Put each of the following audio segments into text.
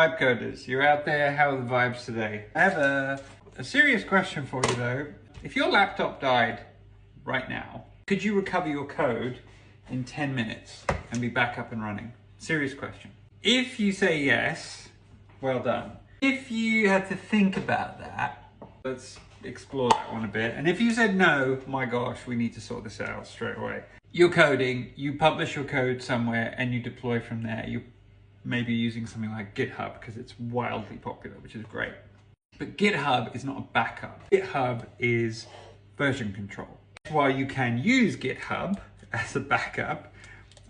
Vibe coders, you're out there, how are the vibes today? I have a serious question for you though. If your laptop died right now, could you recover your code in 10 minutes and be back up and running? Serious question. If you say yes, well done. If you had to think about that, let's explore that one a bit. And if you said no, my gosh, we need to sort this out straight away. You're coding, you publish your code somewhere and you deploy from there. You maybe using something like GitHub because it's wildly popular, which is great. But GitHub is not a backup. GitHub is version control. While you can use GitHub as a backup,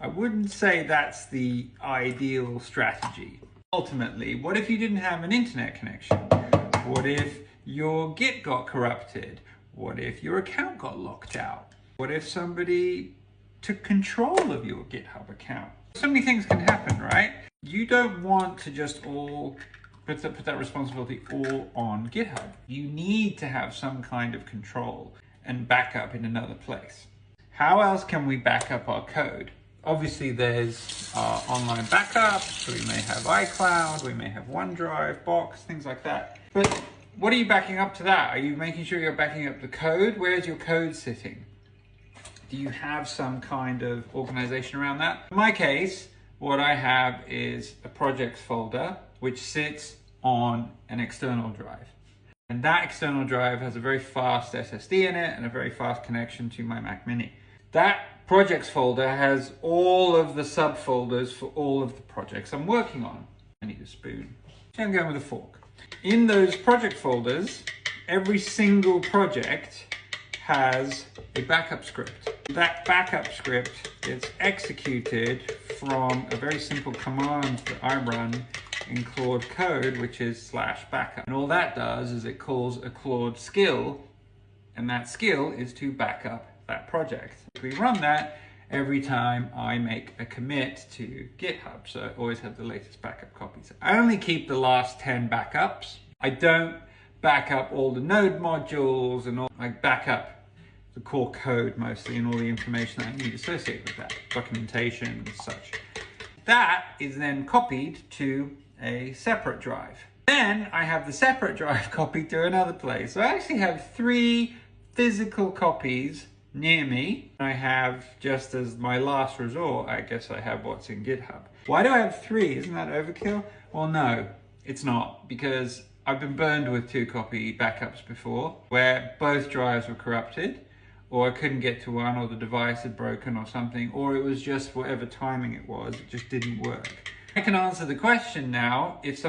I wouldn't say that's the ideal strategy. Ultimately, what if you didn't have an internet connection? What if your Git got corrupted? What if your account got locked out? What if somebody took control of your GitHub account? So many things can happen, right? You don't want to just all put that responsibility all on GitHub. You need to have some kind of control and backup in another place. How else can we back up our code? Obviously there's online backups. We may have iCloud, we may have OneDrive, Box, things like that. But what are you backing up to that? Are you making sure you're backing up the code? Where's your code sitting? Do you have some kind of organization around that? In my case, what I have is a projects folder, which sits on an external drive. And that external drive has a very fast SSD in it and a very fast connection to my Mac Mini. That projects folder has all of the subfolders for all of the projects I'm working on. I need a spoon. I'm going with a fork. In those project folders, every single project has a backup script. That backup script is executed from a very simple command that I run in Claude code, which is /backup. And all that does is it calls a Claude skill, and that skill is to back up that project. We run that every time I make a commit to GitHub, so I always have the latest backup copies. I only keep the last 10 backups. I don't back up all the node modules and all. I back up the core code mostly and all the information that I need associated with that, documentation and such. That is then copied to a separate drive. Then I have the separate drive copied to another place. So I actually have 3 physical copies near me. I have, just as my last resort, I guess I have what's in GitHub. Why do I have 3? Isn't that overkill? Well, no, it's not, because I've been burned with 2 copy backups before where both drives were corrupted, or I couldn't get to one, or the device had broken or something, or it was just whatever timing it was, it just didn't work. I can answer the question now. If